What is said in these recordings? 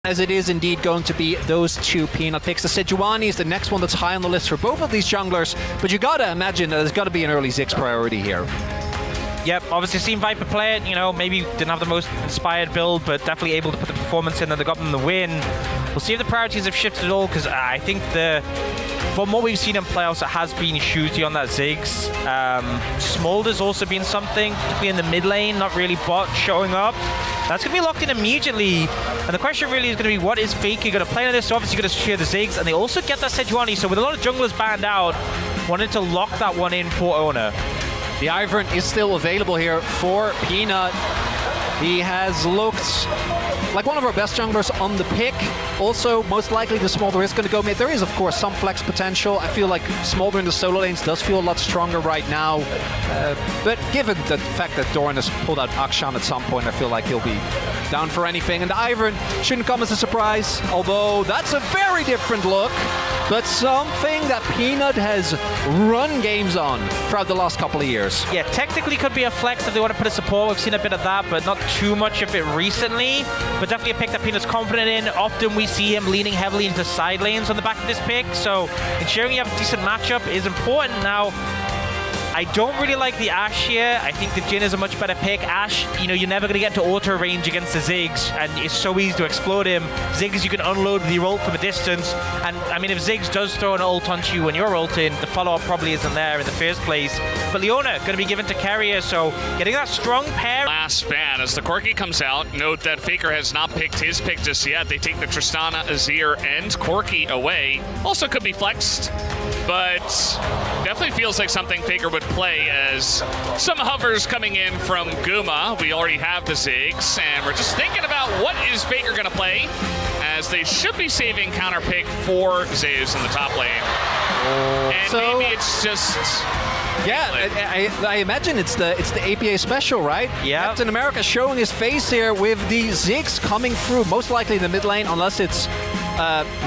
As it is indeed going to be those two Peanut picks. The Sejuani is the next one that's high on the list for both of these junglers, but you gotta imagine that there's gotta be an early Ziggs priority here. Yep, obviously seen Viper play it, you know, maybe didn't have the most inspired build, but definitely able to put the performance in that got them the win. We'll see if the priorities have shifted at all, because I think from what we've seen in playoffs, it has been shooty on that Ziggs. Smolder's also been something, particularly in the mid lane, not really bot showing up. That's going to be locked in immediately. And the question really is going to be, what is Faker going to play in this? So obviously going to share the Ziggs, and they also get that Sejuani. So with a lot of junglers banned out, wanted to lock that one in for Owner. The Ivern is still available here for Peanut. He has looked like one of our best junglers on the pick. Also, most likely the Smolder is going to go mid. There is, of course, some flex potential. I feel like Smolder in the solo lanes does feel a lot stronger right now. But given the fact that Doran has pulled out Akshan at some point, I feel like he'll be down for anything. And the Ivern shouldn't come as a surprise, although that's a very different look. But something that Peanut has run games on throughout the last couple of years. Yeah, technically could be a flex if they want to put a support. We've seen a bit of that, but not too much of it recently. But definitely a pick that Peanut's confident in. Often we see him leaning heavily into side lanes on the back of this pick, so ensuring you have a decent matchup is important. Now, I don't really like the Ashe here. I think the Jhin is a much better pick. Ashe, you know, you're never going to get into auto range against the Ziggs, and it's so easy to explode him. Ziggs, you can unload the ult from a distance, and I mean, if Ziggs does throw an ult onto you when you're ulting, the follow-up probably isn't there in the first place. But Leona going to be given to carrier, so getting that strong pair. Last ban as the Corki comes out. Note that Faker has not picked his pick just yet. They take the Tristana, Azir, and Corki away. Also could be flexed, but definitely feels like something Faker would play as some hovers coming in from Guma. We already have the Ziggs, and we're just thinking about what is Faker going to play, as they should be saving counter pick for Zeus in the top lane. And so, maybe it's just... Yeah, I imagine it's the APA special, right? Yeah. Captain America showing his face here with the Ziggs coming through, most likely in the mid lane, unless it's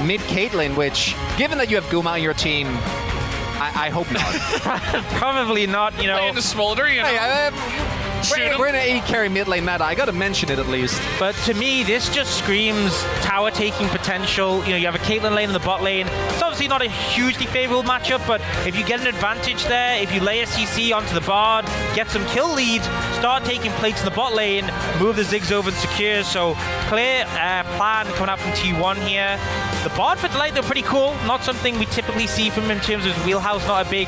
mid Caitlyn, which, given that you have Guma on your team, I hope not. Probably not, you know. Playing the Smolder, you know. Hey, we're in an 80 carry mid lane meta. I gotta mention it at least. But to me, this just screams tower taking potential. You know, you have a Caitlyn lane in the bot lane. It's obviously not a hugely favorable matchup, but if you get an advantage there, if you lay a CC onto the Bard, get some kill leads, start taking plates in the bot lane, move the Ziggs over and secure. So clear plan coming out from T1 here. The Bard for Delight, they're pretty cool. Not something we typically see from him in terms of his wheelhouse. Not a big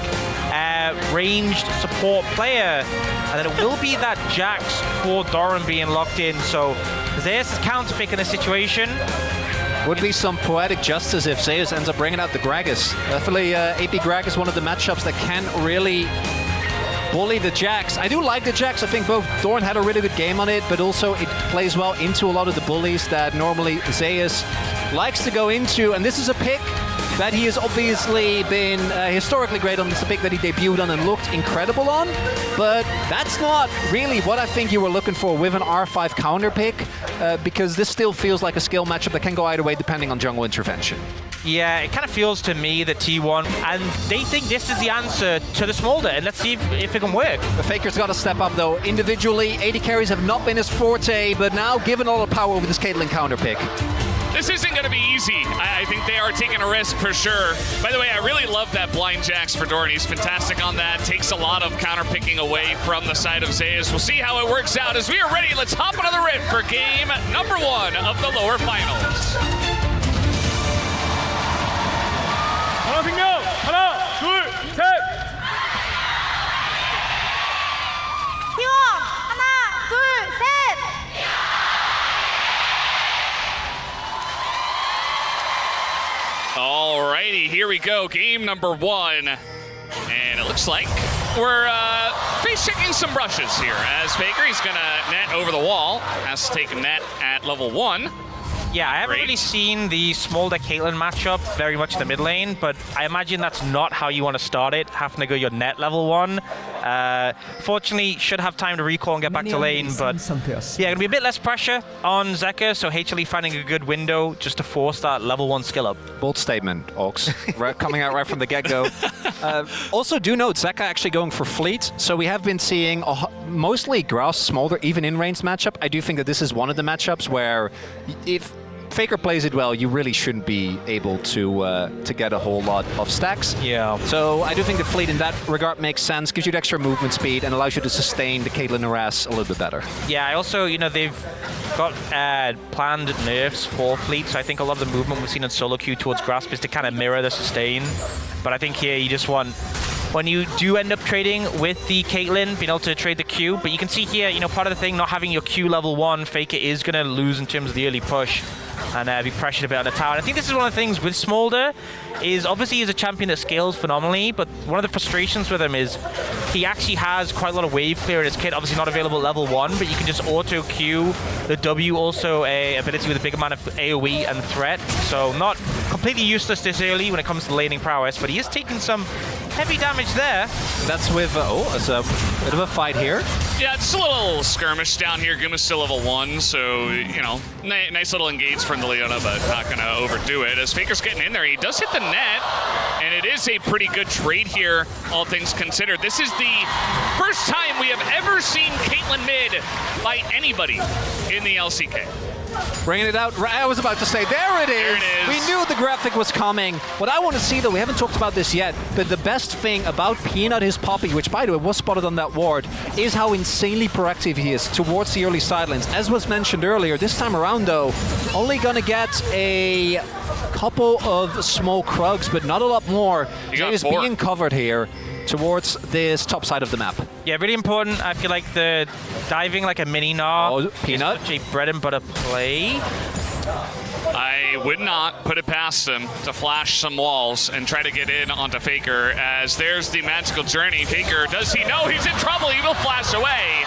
ranged support player. And then it will be that Jax for Doran being locked in. So Zeus is counter pick in this situation. Would be some poetic justice if Zeus ends up bringing out the Gragas. Definitely AP Gragas is one of the matchups that can really bully the Jax. I do like the Jax. I think both Doran had a really good game on it, but also it plays well into a lot of the bullies that normally Zeus likes to go into. And this is a pick that he has obviously been historically great on. This is a pick that he debuted on and looked incredible on, but that's not really what I think you were looking for with an R5 counter pick, because this still feels like a skill matchup that can go either way depending on jungle intervention. Yeah, it kind of feels to me that T1, and they think this is the answer to the Smolder, and let's see if it can work. The Faker's got to step up though. Individually, 80 carries have not been his forte, but now given all the power with this Caitlyn counter pick. This isn't going to be easy. I think they are taking a risk for sure. By the way, I really love that blind Jax for Doran. He's fantastic on that. Takes a lot of counter picking away from the side of Zeus. We'll see how it works out. As we are ready, let's hop into the rift for game number 1 of the lower finals. 하나, 둘, 셋! 희원! 하나, 둘, 셋! Alrighty, here we go. Game number 1. And it looks like we're face checking some brushes here as Faker, he's gonna net over the wall. Has to take a net at level 1. Yeah, I haven't really seen the Smolder Caitlyn matchup very much in the mid lane, but I imagine that's not how you want to start it, having to go your net level 1. Fortunately, should have time to recall and get back to lane, but yeah, gonna be a bit less pressure on Zeka, so HLE finding a good window just to force that level 1 skill up. Bold statement, Ox. Coming out right from the get-go. Also do note, Zeka actually going for fleet, so we have been seeing mostly Grass Smolder, even in ranged matchup. I do think that this is one of the matchups where if Faker plays it well, you really shouldn't be able to get a whole lot of stacks. Yeah. So I do think the fleet in that regard makes sense, gives you the extra movement speed, and allows you to sustain the Caitlyn harass a little bit better. Yeah, I also, you know, they've got planned nerfs for fleet, so I think a lot of the movement we've seen in solo queue towards Grasp is to kind of mirror the sustain. But I think here you just want, when you do end up trading with the Caitlyn, being able to trade the Q, but you can see here, you know, part of the thing, not having your Q level 1, Faker is going to lose in terms of the early push and be pressured a bit on the tower. And I think this is one of the things with Smolder, is obviously he's a champion that scales phenomenally, but one of the frustrations with him is he actually has quite a lot of wave clear in his kit, obviously not available at level 1, but you can just auto Q the W, also a ability with a big amount of AoE and threat, so not completely useless this early when it comes to laning prowess, but he is taking some heavy damage there. That's with, it's a bit of a fight here. Yeah, it's a little skirmish down here. Guma's still level 1, so, you know, nice little engage from the Leona, but not going to overdo it. As Faker's getting in there, he does hit the net, and it is a pretty good trade here, all things considered. This is the first time we have ever seen Caitlyn mid by anybody in the LCK. Bringing it out. I was about to say, there it is. There it is. We knew the graphic was coming. What I want to see, though, we haven't talked about this yet, but the best thing about Peanut, his Poppy, which, by the way, was spotted on that ward, is how insanely proactive he is towards the early sidelines. As was mentioned earlier, this time around, though, only going to get a couple of small Krugs, but not a lot more. He is being covered here towards this top side of the map. Yeah, really important. I feel like the diving like a mini Gnar Peanut. is such a bread and butter play. I would not put it past him to flash some walls and try to get in onto Faker, as there's the magical journey. Faker, does he know he's in trouble? He will flash away.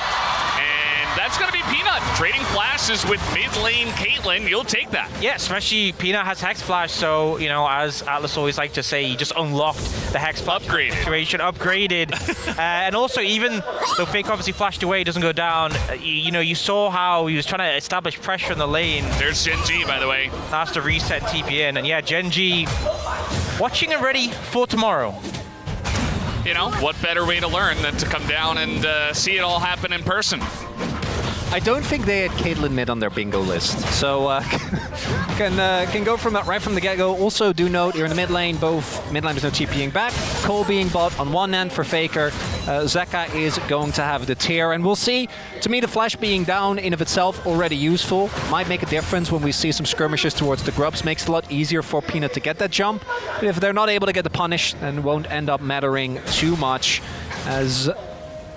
And that's going to be Peanut trading flashes with mid lane Caitlyn. You'll take that. Yeah, especially Peanut has Hex Flash, so, you know, as Atlas always like to say, he just unlocked the Hex Flash situation, upgraded. And also, even though Faker obviously flashed away, doesn't go down, you know, you saw how he was trying to establish pressure in the lane. There's Gen G, by the way. Has to reset TP in, and yeah, Gen G watching and ready for tomorrow. You know, what better way to learn than to come down and see it all happen in person? I don't think they had Caitlyn mid on their bingo list, so can go from that right from the get-go. Also, do note here in the mid lane, both mid laners no TPing back. Cole being bought on one end for Faker. Zeka is going to have the tier, and we'll see. To me, the flash being down in of itself already useful. Might make a difference when we see some skirmishes towards the grubs. Makes it a lot easier for Peanut to get that jump. But if they're not able to get the punish, then won't end up mattering too much, as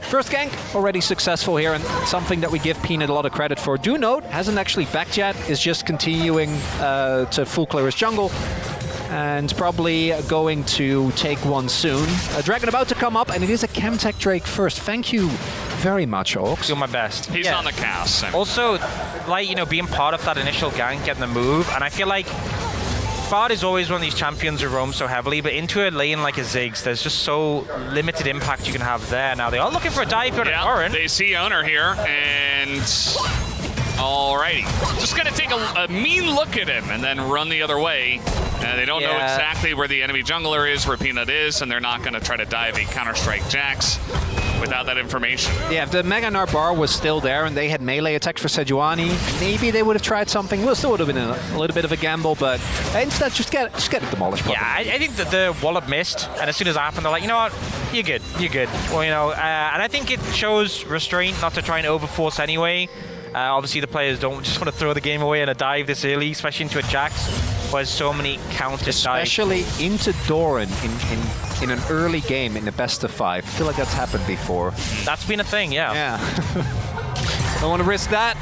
first gank already successful here, and something that we give Peanut a lot of credit for. Do note, hasn't actually backed yet, is just continuing to full clear his jungle, and probably going to take one soon. A dragon about to come up, and it is a Chemtech Drake first. Thank you very much, Orcs. Doing my best. He's on the cast. Also, like, you know, being part of that initial gank, getting the move, and I feel like Bard is always one of these champions who roam so heavily, but into a lane like a Ziggs, there's just so limited impact you can have there. Now, they are looking for a dive here on Orin. They see Owner here, and alrighty. Just going to take a mean look at him and then run the other way. They don't know exactly where the enemy jungler is, where Peanut is, and they're not going to try to dive a Counter-Strike Jax without that information. Yeah, if the Mega Gnar bar was still there and they had melee attacks for Sejuani, maybe they would have tried something. Well, still would have been a little bit of a gamble, but instead, just get it demolished. Probably. Yeah, I think that the wallop missed, and as soon as it happened, they're like, you know what, you're good. Well, you know, and I think it shows restraint not to try and overforce anyway. Obviously, the players don't just want to throw the game away in a dive this early, especially into a Jax, where there's so many counter dives. Especially into Doran in an early game in the best of 5. I feel like that's happened before. That's been a thing, yeah. Don't want to risk that.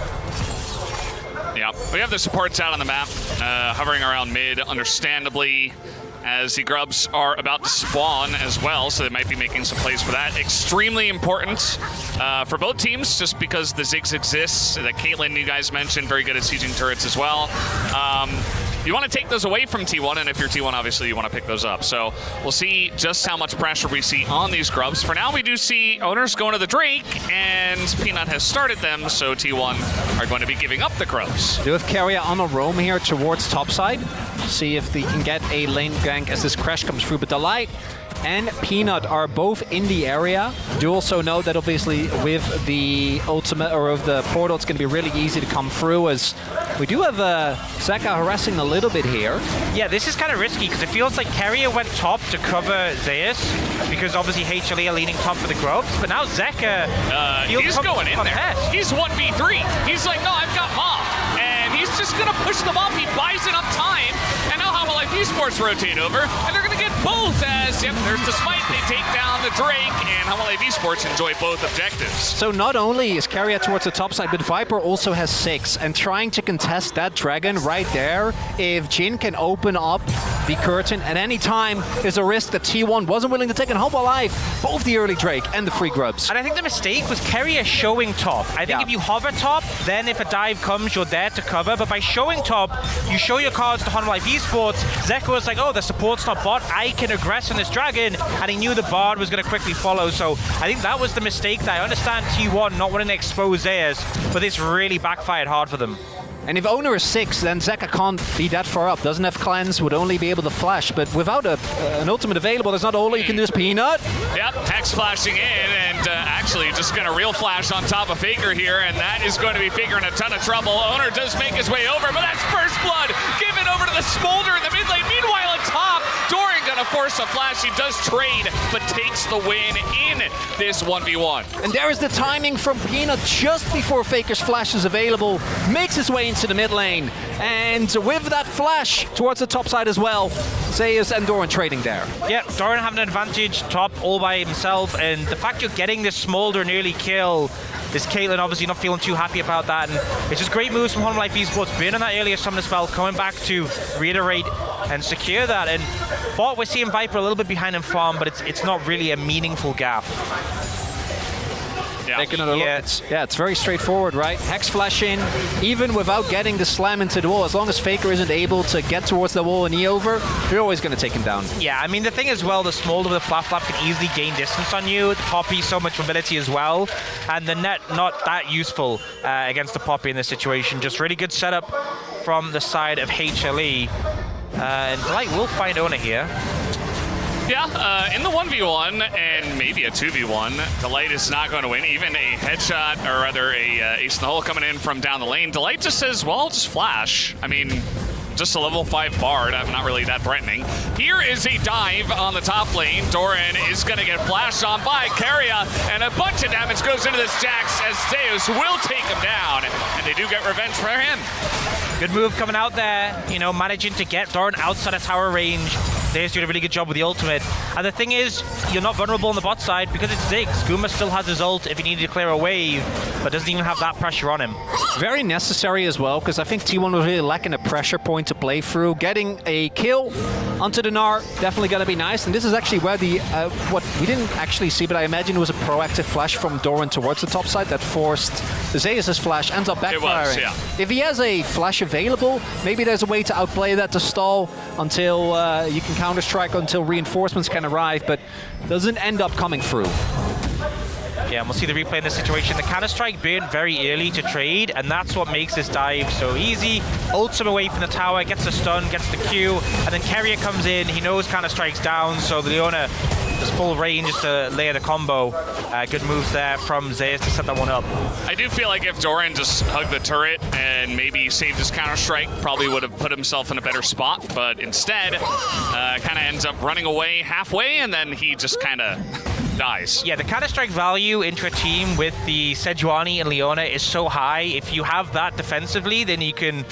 Yeah, we have the supports out on the map, hovering around mid, understandably, as the grubs are about to spawn as well, so they might be making some plays for that. Extremely important for both teams, just because the Ziggs exists. That Caitlyn, you guys mentioned, very good at sieging turrets as well. You want to take those away from T1, and if you're T1, obviously you want to pick those up. So we'll see just how much pressure we see on these grubs. For now, we do see owners going to the Drake, and Peanut has started them, so T1 are going to be giving up the grubs. Do have Carrier on a roam here towards topside. See if they can get a lane gank as this crash comes through, but the Light and Peanut are both in the area. Do also know that obviously with the ultimate or of the portal, it's going to be really easy to come through, as We do have Zeka harassing a little bit here. Yeah, this is kind of risky because it feels like Carrier went top to cover Zeus because obviously HLE are leaning top for the grubs, but now Zeka he's going in there. He's 1v3. He's like, no, I've got Mom. And he's just going to push them up. He buys enough time. And now HLE Esports rotate over. And they're going to get both as, yep, there's the spike. They take down the Drake. And HLE Esports enjoy both objectives. So not only is Carrier towards the top side, but Viper also has 6. And trying to contest that Dragon right there, if Jin can open up the curtain at any time, is a risk that T1 wasn't willing to take. And Hope Alive, both the early Drake and the free grubs. And I think the mistake was Carrier showing top. I think if you hover top, then if a dive comes, you're there to cover. But by showing top, you show your cards to HLE Esports. Zeka was like, oh, the support's not bot. I can aggress on this Dragon. And he knew the Bard was going to quickly follow. So I think that was the mistake that I understand T1 not wanting to expose theirs, but this really backfired hard for them. And if Owner is 6, then Zeka can't be that far up. Doesn't have cleanse, would only be able to flash. But without an ultimate available, there's not all you can do is Peanut. Yep, Hex flashing in, and actually just going to real flash on top of Faker here, and that is going to be Faker in a ton of trouble. Owner does make his way over, but that's first blood given over to the Smolder in the mid lane. Meanwhile, on top, Doran going to force a flash. He does trade, but takes the win in this 1v1. And there is the timing from Peanut just before Faker's flash is available. Makes his way into the mid lane. And with that flash towards the top side as well, Zeus and Doran trading there. Yeah, Doran having an advantage top all by himself. And the fact you're getting this Smolder nearly kill, this Caitlyn obviously not feeling too happy about that. And it's just great moves from HLE Esports, being on that earlier summoner spell, coming back to reiterate and secure that. And bot, we're seeing Viper a little bit behind in farm, but it's not really a meaningful gap. Take another look. It's very straightforward, right? Hex flash in, even without getting the slam into the wall. As long as Faker isn't able to get towards the wall and E over, you're always going to take him down. Yeah, I mean, the thing as well, the Smolder with the flap can easily gain distance on you. The Poppy, so much mobility as well. And the net, not that useful against the Poppy in this situation. Just really good setup from the side of HLE. And Delight will find Owner here. Yeah, in the 1v1 and maybe a 2v1, Delight is not going to win. Even a headshot, or rather a ace in the hole coming in from down the lane. Delight just says, well, I'll just flash. I mean, just a level 5 Bard. I'm not really that threatening. Here is a dive on the top lane. Doran is going to get flashed on by Carrier, and a bunch of damage goes into this Jax as Zeus will take him down, and they do get revenge for him. Good move coming out there, you know, managing to get Doran outside of tower range. Zeus doing a really good job with the ultimate. And the thing is, you're not vulnerable on the bot side because it's Ziggs. Guma still has his ult if he needed to clear a wave, but doesn't even have that pressure on him. Very necessary as well, because I think T1 was really lacking a pressure point to play through. Getting a kill onto the Gnar, definitely going to be nice. And this is actually where the, what we didn't actually see, but I imagine it was a proactive flash from Doran towards the top side that forced Zeus' flash, ends up backfiring. It was, yeah. If he has a flash available, maybe there's a way to outplay that to stall until you can counter-strike, until reinforcements can arrive, but doesn't end up coming through. Yeah, and we'll see the replay in this situation. The counter-strike being very early to trade, and that's what makes this dive so easy. Ults him away from the tower, gets the stun, gets the Q, and then Carrier comes in. He knows counter-strike's down, so Leona just full range just to layer the combo. Good moves there from Zeus to set that one up. I do feel like if Doran just hugged the turret and maybe saved his counter-strike, probably would have put himself in a better spot, but instead kind of ends up running away halfway, and then he just kind of dies. Yeah, the counter-strike value into a team with the Sejuani and Leona is so high. If you have that defensively, then you can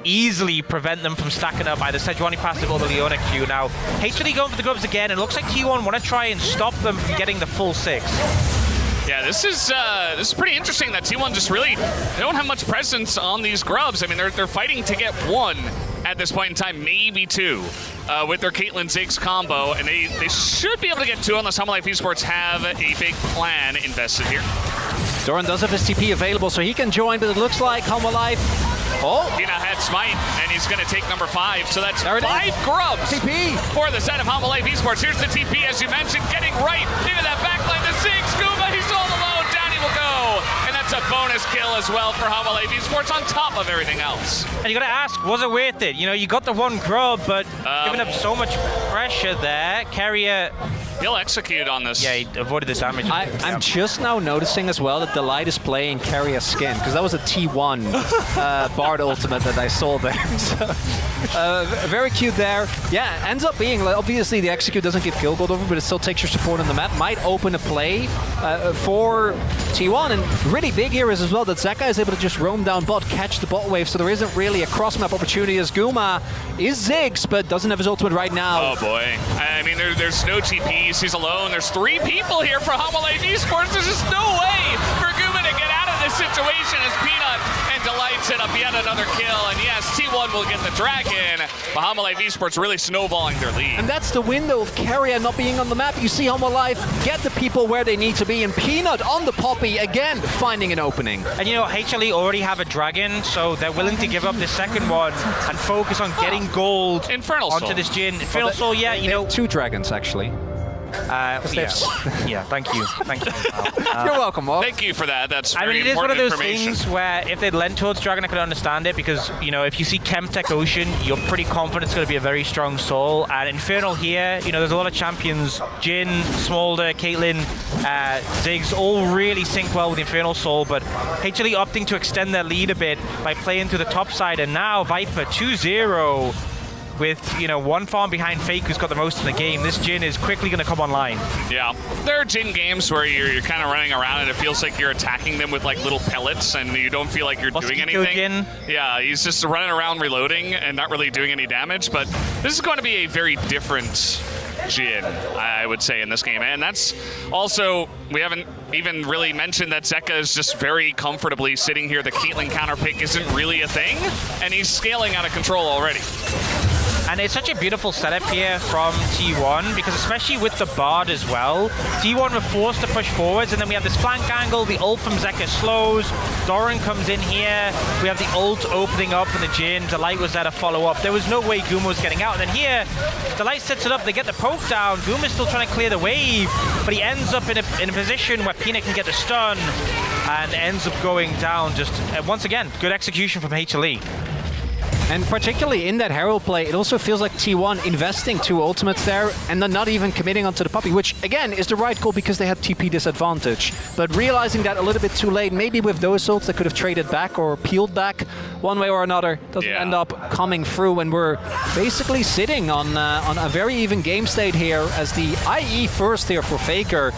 easily prevent them from stacking up either Sejuani passive or the Leona Q. Now, HLE going for the gloves again, and it looks like T1 want to try and stop them from getting the full 6. Yeah, this is pretty interesting that T1 just really, they don't have much presence on these grubs. I mean, they're fighting to get 1 at this point in time, maybe 2, with their Caitlyn Ziggs combo, and they should be able to get 2 unless HLE Esports have a big plan invested here. Doran does have his TP available, so he can join, but it looks like HLE. Oh! He now had Smite, and he's going to take number 5, so that's 5 is. grubs TP for the set of HLE Esports. Here's the TP, as you mentioned, getting right into that backline. The Ziggs, Guma, he's all alone. Down he will go, and that's That's a bonus kill as well for HLE Sports on top of everything else. And you gotta ask, was it worth it? You know, you got the one grub, but giving up so much pressure there, Carrier... He'll execute on this. Yeah, he avoided this damage. I'm just now noticing as well that Delight is playing Carrier Skin, because that was a T1 Bard ultimate that I saw there. So, very cute there. Yeah, ends up being, obviously the execute doesn't give kill gold over, but it still takes your support on the map. Might open a play for T1, and really big here is as well that Zeka is able to just roam down bot, catch the bot wave, so there isn't really a cross-map opportunity as Guma is Ziggs, but doesn't have his ultimate right now. Oh boy. I mean, there's no TPs. He's alone. There's 3 people here for HLE Sports. There's just no way for Guma to get out of this situation as Peanut and Delight set up yet another kill. And yes, T1 will get the dragon, but HLE Sports really snowballing their lead. And that's the window of Carrier not being on the map. You see HLE get the people where they need to be, and Peanut on the Poppy again, finding an opening. And you know, HLE already have a dragon, so they're willing to give up the second one and focus on getting gold Infernal onto Soul. this Jhin. Infernal Soul, yeah, you know. 2 dragons actually. Yeah, thank you. You're welcome, Mark. Thank you for that. That's I very mean, it is one of important those information. things where if they'd lent towards Dragon, I could understand it, because, you know, if you see Chemtech Ocean, you're pretty confident it's going to be a very strong soul. And Infernal here, you know, there's a lot of champions. Jhin, Smolder, Caitlyn, Ziggs all really sync well with Infernal Soul, but HLE opting to extend their lead a bit by playing to the top side, and now Viper 2-0. With, you know, 1 farm behind Fake, who's got the most in the game. This Jhin is quickly going to come online. Yeah, there are Jhin games where you're kind of running around and it feels like you're attacking them with like little pellets and you don't feel like you're doing anything. Jhin. Yeah, he's just running around reloading and not really doing any damage, but this is going to be a very different Jhin, I would say, in this game. And that's also, we haven't even really mentioned that Zeka is just very comfortably sitting here. The Caitlyn counter pick isn't really a thing, and he's scaling out of control already. And it's such a beautiful setup here from T1, because especially with the Bard as well, T1 were forced to push forwards, and then we have this flank angle, the ult from Zeka slows, Doran comes in here, we have the ult opening up for the Jhin, Delight was there to follow up. There was no way Guma was getting out, and then here, Delight sets it up, they get the poke down, Guma's still trying to clear the wave, but he ends up in a position where Peanut can get the stun, and ends up going down. Just, once again, good execution from HLE. And particularly in that Herald play, it also feels like T1 investing 2 ultimates there and then not even committing onto the Puppy, which again is the right call because they had TP disadvantage. But realizing that a little bit too late, maybe with those ults they could have traded back or peeled back one way or another. Doesn't end up coming through, and we're basically sitting on a very even game state here as the IE first here for Faker.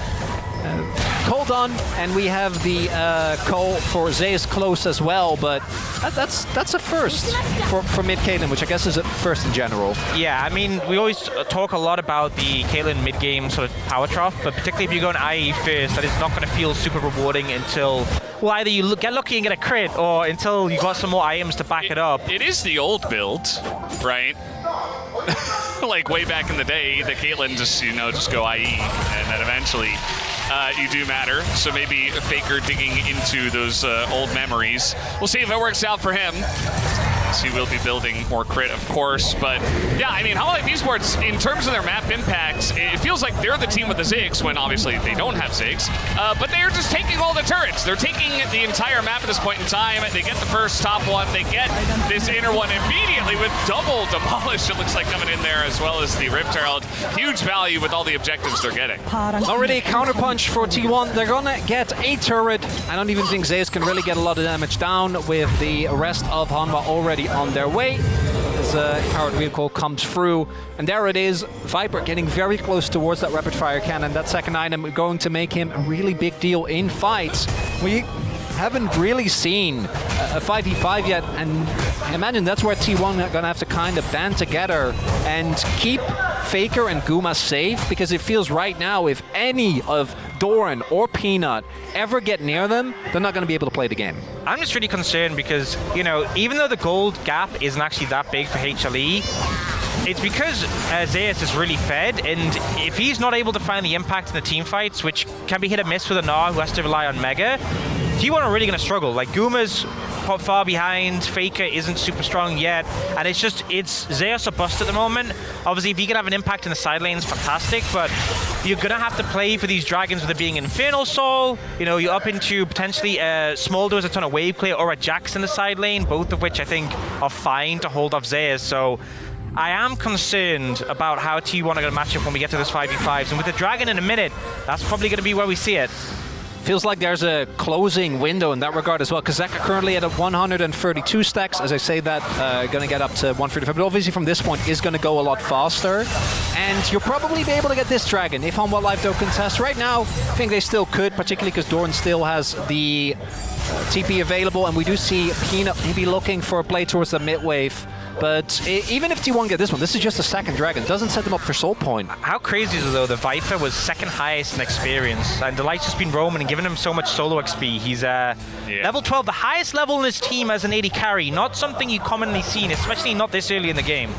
Call done, and we have the call for Zeus close as well, but that's a first for mid Caitlyn, which I guess is a first in general. Yeah, I mean, we always talk a lot about the Caitlyn mid-game sort of power trough, but particularly if you go on IE first, that is not going to feel super rewarding until, well, either you get lucky and get a crit, or until you got some more items to back it up. It is the old build, right? Like way back in the day, the Caitlyn just go IE, and then eventually you do matter. So maybe a Faker digging into those old memories. We'll see if it works out for him. He will be building more crit, of course, but yeah, I mean, HLE Sports, in terms of their map impacts, it feels like they're the team with the Ziggs, when obviously they don't have Ziggs, but they're just taking all the turrets. They're taking the entire map at this point in time. They get the first top one, they get this inner one immediately with double demolish, it looks like, coming in there, as well as the Rift Herald. Huge value with all the objectives they're getting. Already a counterpunch for T1. They're gonna get a turret. I don't even think Zeus can really get a lot of damage down with the rest of Hanwha already on their way. As Coward Recall comes through, and there it is. Viper getting very close towards that rapid fire cannon. That second item going to make him a really big deal in fights. We haven't really seen a 5v5 yet, and I imagine that's where T1 are gonna have to kind of band together and keep Faker and Guma safe, because it feels right now if any of Doran or Peanut ever get near them, they're not going to be able to play the game. I'm just really concerned because, you know, even though the gold gap isn't actually that big for HLE, it's because Zeus is really fed, and if he's not able to find the impact in the team fights, which can be hit or miss with a Gnar who has to rely on Mega, T1 are really going to struggle. Like, Guma's far behind, Faker isn't super strong yet, and it's Zeus or bust at the moment. Obviously, if he can have an impact in the side lanes, fantastic, but you're going to have to play for these dragons with it being Infernal Soul. You know, you're up into potentially Smolder as a ton of wave clear or a Jax in the side lane, both of which I think are fine to hold off Zeus. So I am concerned about how T1 are going to match up when we get to this 5v5s, and with the dragon in a minute, that's probably going to be where we see it. Feels like there's a closing window in that regard as well, because Zeka currently at 132 stacks. As I say that, going to get up to 135, but obviously from this point is going to go a lot faster. And you'll probably be able to get this dragon if Hanwha Life don't contest. Right now, I think they still could, particularly because Doran still has the TP available, and we do see Peanut maybe looking for a play towards the mid wave. But even if T1 get this one, this is just a second dragon. Doesn't set them up for Soul Point. How crazy is it though? The Viper was second highest in experience, and Delight's just been roaming and giving him so much solo XP. He's level 12, the highest level in his team as an AD carry. Not something you commonly see, especially not this early in the game.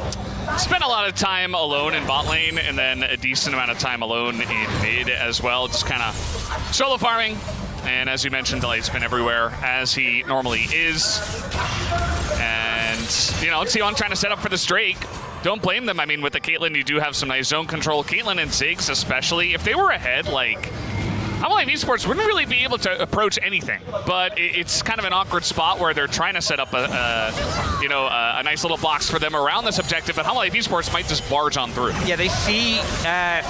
Spent a lot of time alone in bot lane, and then a decent amount of time alone in mid as well. Just kind of solo farming. And as you mentioned, Delight's been everywhere, as he normally is. And, you know, T1 trying to set up for this Drake. Don't blame them. I mean, with the Caitlyn, you do have some nice zone control. Caitlyn and Ziggs especially, if they were ahead, like, Hanwha Life Esports wouldn't really be able to approach anything. But it's kind of an awkward spot where they're trying to set up a nice little box for them around this objective, but Hanwha Life Esports might just barge on through. Yeah, they see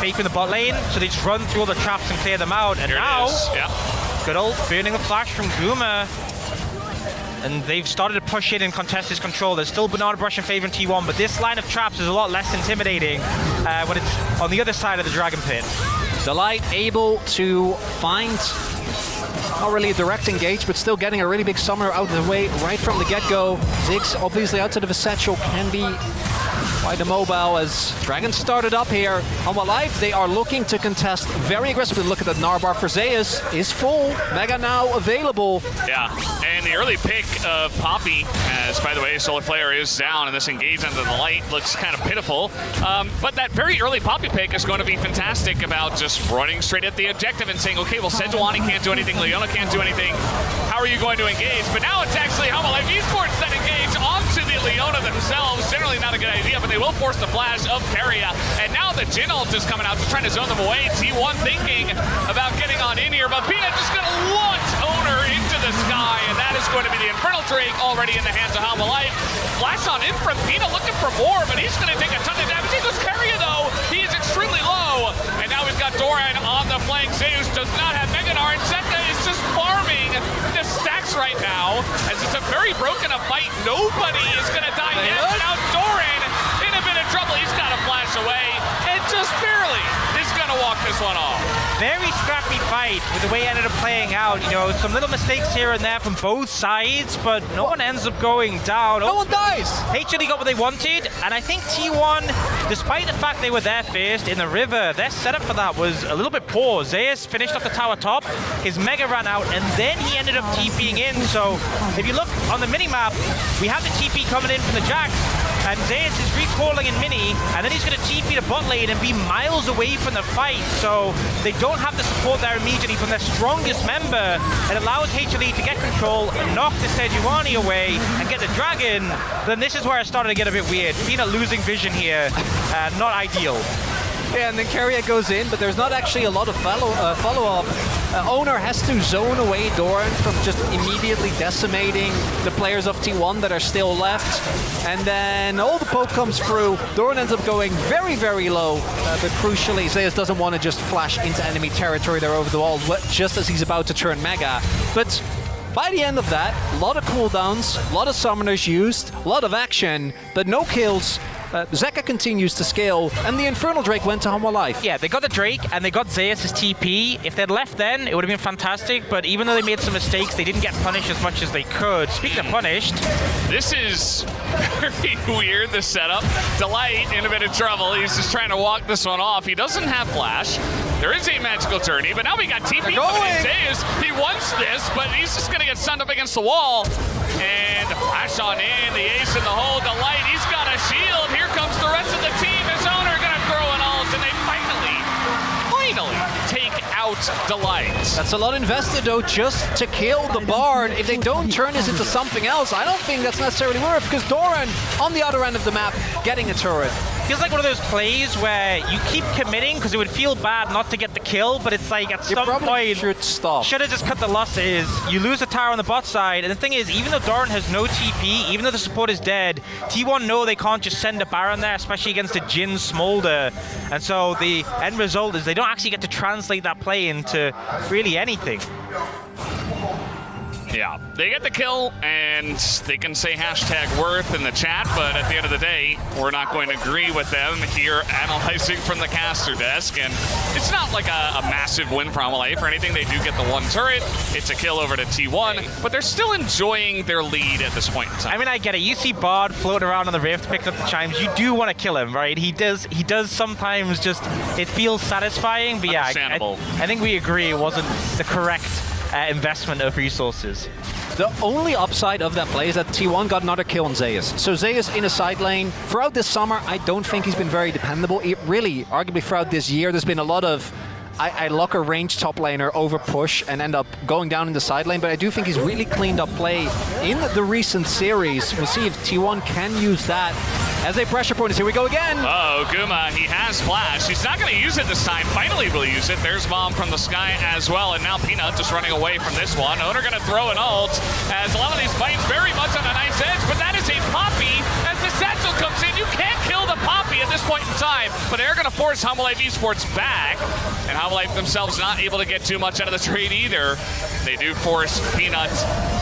Faker in the bot lane, so they just run through all the traps and clear them out. And here now, it is. Yeah. Good old burning the flash from Guma. And they've started to push in and contest his control. There's still Banana Brush in favor of T1, but this line of traps is a lot less intimidating when it's on the other side of the Dragon Pit. Delight able to find, not really a direct engage, but still getting a really big summoner out of the way right from the get-go. Ziggs obviously outside of a satchel can be quite immobile as Dragon started up here. Hanwha Life, they are looking to contest very aggressively. Look at that Narbar for Zeus is full. Mega now available. Yeah, and the early pick of Poppy, as by the way, Solar Flare is down, and this engage under the light looks kind of pitiful. But that very early Poppy pick is going to be fantastic about just running straight at the objective and saying, okay, well, Sejuani can't do anything, Leona can't do anything. How are you going to engage? But now it's actually Hanwha Life Esports that engage onto the Leona themselves. Generally not a good idea, but they will force the flash of Keria. And now the Jhin ult is coming out to try to zone them away. T1 thinking about getting on in here, but Peanut just going to launch Owner into the sky, and that is going to be the Infernal Drake already in the hands of Hanwha Life. Flash on in from Peanut looking for more, but he's going to take a ton of damage. He goes Keria though. He is extremely low. And now we've got Doran on the flank. Zeus does not have Meganar, and Zeka is just farming the stacks right now, as it's a very broken up fight. Nobody is going to die yet. Now Doran in a bit of trouble. He's got to flash away, and just barely is going to walk this one off. Very scrappy fight with the way it ended up playing out. You know, some little mistakes here and there from both sides, but no one ends up going down. No one dies. HLE got what they wanted, and I think T1, despite the fact they were there first in the river, their setup for that was a little bit poor. Zeus finished off the tower top, his Mega ran out, and then he ended up TPing in. So if you look on the minimap, we have the TP coming in from the Jax, and Zeus is recalling in mini, and then he's going to TP to bot lane and be miles away from the fight. So they don't have the support there immediately from their strongest member. It allows HLE to get control, knock the Sejuani away, and get the dragon. Then this is where it started to get a bit weird. Peanut losing vision here, not ideal. Yeah, and then Keria goes in, but there's not actually a lot of follow-up. Owner has to zone away Doran from just immediately decimating the players of T1 that are still left. And then all the poke comes through. Doran ends up going very, very low. But crucially, Zeus doesn't want to just flash into enemy territory there over the wall just as he's about to turn Mega. But by the end of that, a lot of cooldowns, a lot of summoners used, a lot of action, but no kills. Zeka continues to scale, and the Infernal Drake went to Hanwha Life. Yeah, they got the Drake, and they got Zeus' TP. If they'd left then, it would have been fantastic, but even though they made some mistakes, they didn't get punished as much as they could. Speaking of punished... This is very weird, the setup. Delight in a bit of trouble. He's just trying to walk this one off. He doesn't have flash. There is a magical journey, but now we got TP coming in. Zeus, he wants this, but he's just going to get stunned up against the wall. And flash on in, the ace in the hole. Delight, he's got a shield. Here comes the rest of the team. His owner going to throw an ult, and they finally take out Delight. That's a lot invested, though, just to kill the Bard. If they don't turn this into something else, I don't think that's necessarily worth, because Doran, on the other end of the map, getting a turret. Feels like one of those plays where you keep committing because it would feel bad not to get the kill, but it's like at some point should stop. Should have just cut the losses. You lose a tower on the bot side, and the thing is, even though Doran has no TP, even though the support is dead, T1 know they can't just send a Baron there, especially against a Jhin Smolder. And so the end result is they don't actually get to translate that play into really anything. Yeah, they get the kill, and they can say #worth in the chat, but at the end of the day, we're not going to agree with them here analyzing from the caster desk, and it's not like a massive win for HLE or anything. They do get the one turret, it's a kill over to T1, but they're still enjoying their lead at this point in time. I mean, I get it. You see Bard floating around on the Rift, picking up the chimes, you do want to kill him, right? He does sometimes just, it feels satisfying, but yeah, I think we agree it wasn't the correct investment of resources. The only upside of that play is that T1 got another kill on Zeus. So Zeus in a side lane. Throughout this summer, I don't think he's been very dependable. Really, arguably throughout this year, there's been a lot of I lock a range top laner over push and end up going down in the side lane, but I do think he's really cleaned up play in the recent series. We'll see if T1 can use that as a pressure point. Here we go again. Oh, Guma, he has flash. He's not going to use it this time. Finally will use it. There's Bomb from the sky as well, and now Peanut just running away from this one. Owner going to throw an ult, as a lot of these fights very much on a nice edge, but that is a Poppy as the satchel comes in. You can't kill the Poppy at this point in time, but they're going to force HLE Esports back, and HLE themselves not able to get too much out of the trade either. They do force Peanut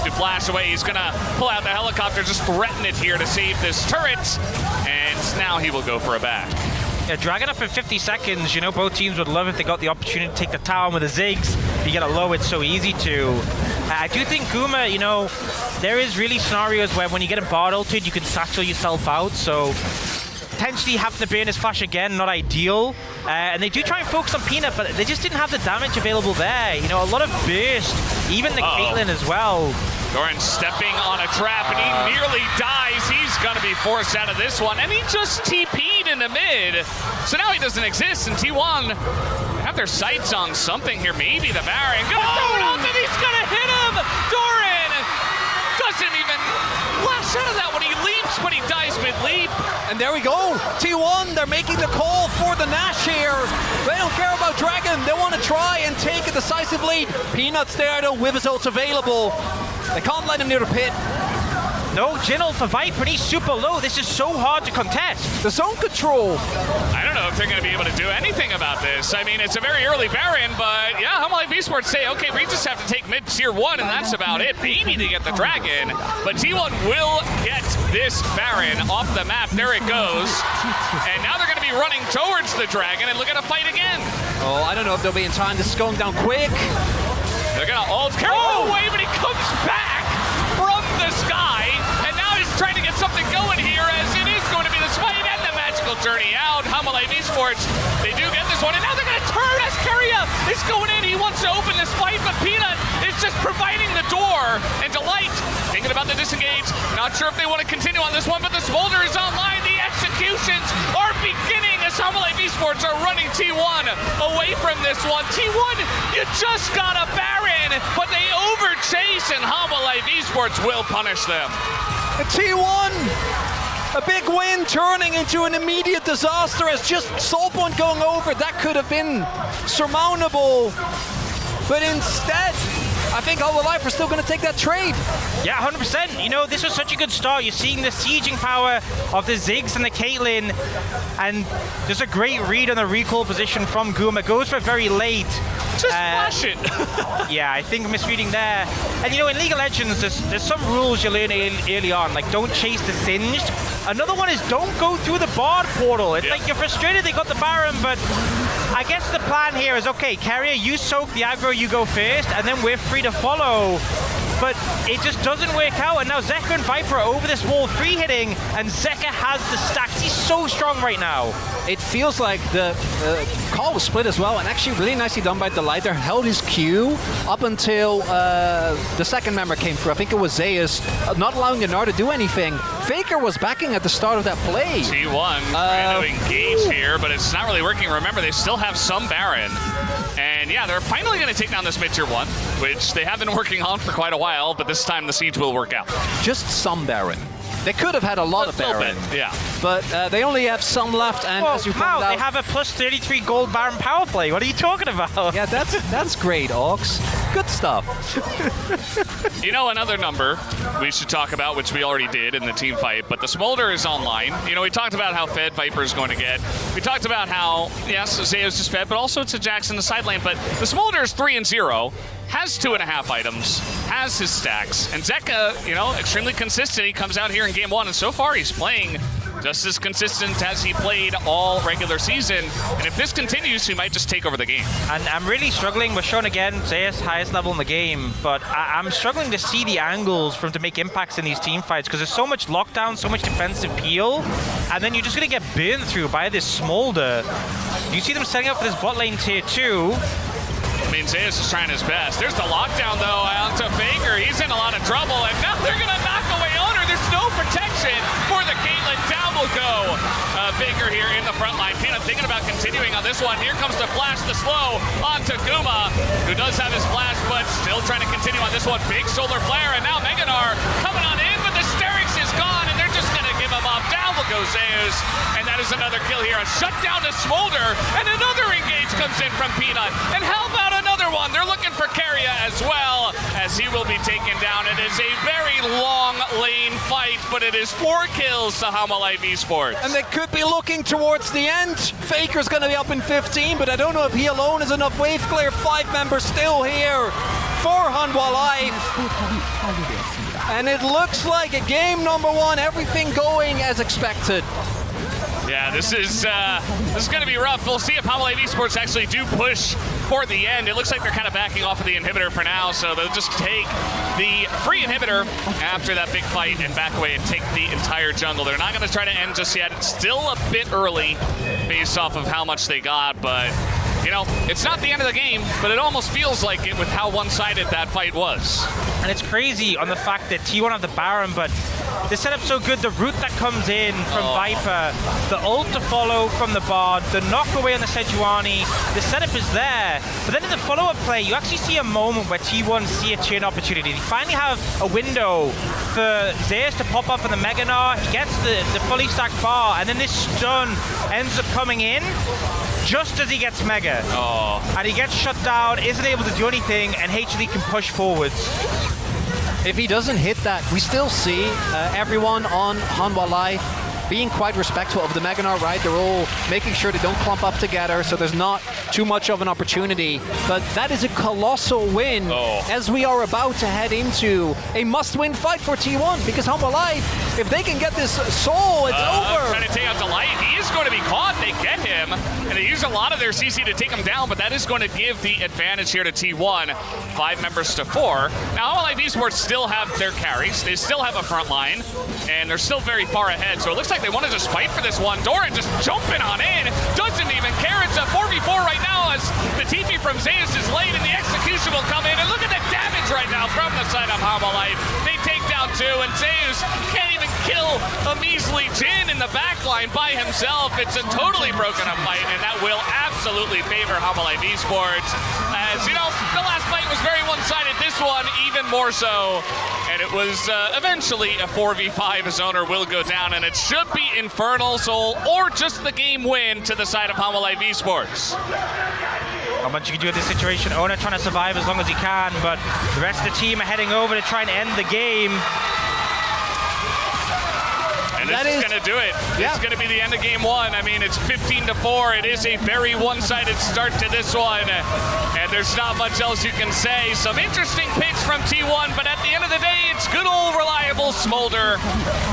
to flash away. He's going to pull out the helicopter, just threaten it here to save this turret, and now he will go for a back. Yeah, Dragon up in 50 seconds. You know, both teams would love if they got the opportunity to take the tower with the Ziggs. If you get it low, it's so easy to. I do think Guma, you know, there is really scenarios where when you get a Bard ulted, you can satchel yourself out, so potentially having to burn his flash again, not ideal. And they do try and focus on Peanut, but they just didn't have the damage available there. You know, a lot of burst, even the Caitlyn as well. Doran stepping on a trap, and he nearly dies. He's going to be forced out of this one, and he just TP'd in the mid. So now he doesn't exist, and T1 have their sights on something here. Maybe the Baron. Gonna throw it ult, and he's going to hit him! Doran doesn't even flash out of that when he leaps, but he dies mid-leap. And there we go. T1, they're making the call for the Nash here. They don't care about Dragon. They want to try and take a decisive lead. Peanut's there, though, with his ults available. They can't let him near the pit. No, Jhin ult for Viper, and he's super low. This is so hard to contest. The zone control. I don't know if they're going to be able to do anything about this. I mean, it's a very early Baron, but yeah, HLE Esports say, okay, we just have to take mid tier 1, and that's about it. Maybe to get the Dragon, but T1 will get this Baron off the map. There it goes. And now they're going to be running towards the Dragon, and look at a fight again. Oh, I don't know if they'll be in time. This is going down quick. They're going to ult. Careful away, but he comes back from the sky, and now he's trying to get something going here, as it is going to be the fight and the magical journey out. HLE Esports, they do get this one, and now they're going to turn as Keria is going in. He wants to open this fight, but Peanut is just providing the door, and Delight thinking about the disengage. Not sure if they want to continue on this one, but the Smolder is online. The executions are beginning as HLE Esports are running T1 away from this one. T1, you just got a Baron, but they overchase, and HLE Esports will punish them. A T1, a big win turning into an immediate disaster as just soul point going over. That could have been surmountable, but instead, I think HLE are still going to take that trade. Yeah, 100%. You know, this was such a good start. You're seeing the sieging power of the Ziggs and the Caitlyn, and there's a great read on the recall position from Guma. Goes for very late. Just flash it. Yeah, I think misreading there. And you know, in League of Legends, there's some rules you learn early on, like don't chase the Singed. Another one is don't go through the Bard portal. It's like you're frustrated they got the Baron, but I guess the plan here is, okay, Carrier, you soak the aggro, you go first, and then we're free to follow. But it just doesn't work out, and now Zeka and Viper are over this wall, free hitting, and Zeka has the stacks. He's so strong right now. It feels like the call was split as well, and actually really nicely done by Delight there. Held his Q up until the second member came through. I think it was Zeus, not allowing the Gnar to do anything. Faker was backing at the start of that play. T1 trying to engage here, but it's not really working. Remember, they still have some Baron. And yeah, they're finally going to take down this mid-tier 1, which they have been working on for quite a while, but this time the siege will work out. Just some Baron. They could have had a lot of Baron. Yeah. But they only have some left, and Well, as you pointed Mal, out... they have a plus 33 gold Baron power play. What are you talking about? Yeah, that's great, Ox. Good stuff. You know, another number we should talk about, which we already did in the team fight, but the Smolder is online. You know, we talked about how fed Viper is going to get. We talked about how, yes, Zeus is fed, but also it's a Jax in the side lane. But the Smolder is 3-0, has 2.5 items, has his stacks. And Zeka, you know, extremely consistent. He comes out here in game 1, and so far he's playing just as consistent as he played all regular season. And if this continues, he might just take over the game. And I'm really struggling. We're shown again, Zeus highest level in the game, but I'm struggling to see the angles for him to make impacts in these team fights because there's so much lockdown, so much defensive peel, and then you're just going to get burned through by this Smolder. You see them setting up for this bot lane tier 2. I mean, Zeus is trying his best. There's the lockdown, though, onto Faker. He's in a lot of trouble, and now they're going to knock away Owner. There's no protection for the Caitlyn. Down will go Faker here in the front line. Peanut thinking about continuing on this one. Here comes the flash, the slow onto Guma, who does have his flash, but still trying to continue on this one. Big solar flare, and now Meganar coming on in, but the Sterix is gone, and they're just going to give him up. Down will go Zeus, and that is another kill here. A shutdown to Smolder, and another engage comes in from Peanut. And how about another one? They're looking for Keria as well, as he will be taken down. It is a very long lane fight, but it is 4 kills to Hamalive Esports. And they could be looking towards the end. Faker's going to be up in 15, but I don't know if he alone is enough. Wave clear, 5 members still here for Hanwha Life. And it looks like a game number 1, everything going as expected. Yeah, this is going to be rough. We'll see if Hamalive Esports actually do push for the end. It looks like they're kind of backing off of the inhibitor for now, so they'll just take the free inhibitor after that big fight and back away and take the entire jungle. They're not going to try to end just yet. It's still a bit early based off of how much they got, but you know, it's not the end of the game, but it almost feels like it with how one-sided that fight was. And it's crazy on the fact that T1 have the Baron, but the setup's so good. The route that comes in from Viper, the ult to follow from the Bard, the knock away on the Sejuani, the setup is there. But then in the follow-up play, you actually see a moment where T1 see a turn opportunity. They finally have a window for Zeus to pop up on the Meganar. He gets the fully stacked bar, and then this stun ends up coming in just as he gets Mega. And he gets shut down, isn't able to do anything, and HLE can push forwards. If he doesn't hit that, we still see everyone on Hanwha Life being quite respectful of the Meganar, right? They're all making sure they don't clump up together, so there's not too much of an opportunity. But that is a colossal win as we are about to head into a must-win fight for T1, because Hanwha Life, if they can get this soul, it's over. Trying to take out Delight. He is going to be caught. They get him, and they use a lot of their CC to take him down, but that is going to give the advantage here to T1. 5 members to 4. Now, Hamalive Esports still have their carries. They still have a front line, and they're still very far ahead, so it looks like they want to just fight for this one. Doran just jumping on in, doesn't even care. It's a 4v4 right now as the TP from Zeus is late and the execution will come in. And look at the damage right now from the side of Hamalive. They take down 2, and Zeus can't even kill a measly Jhin in the backline by himself. It's a totally broken up fight, and that will absolutely favor Hamalive Esports. As you know, the last fight was very one-sided. This one even more so. And it was eventually a 4v5 as Owner will go down, and it should be Infernal Soul or just the game win to the side of Hamalive Esports. Not much you can do in this situation. Owner trying to survive as long as he can, but the rest of the team are heading over to try and end the game. And this is going to do it. Yeah. It's going to be the end of game 1. I mean, it's 15-4. It is a very one-sided start to this one. And there's not much else you can say. Some interesting picks from T1, but at the end of the day, it's good old reliable Smolder.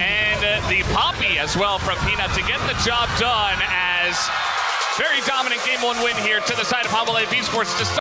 And the Poppy as well from Peanut to get the job done as very dominant game 1 win here to the side of Hamalive Esports to start.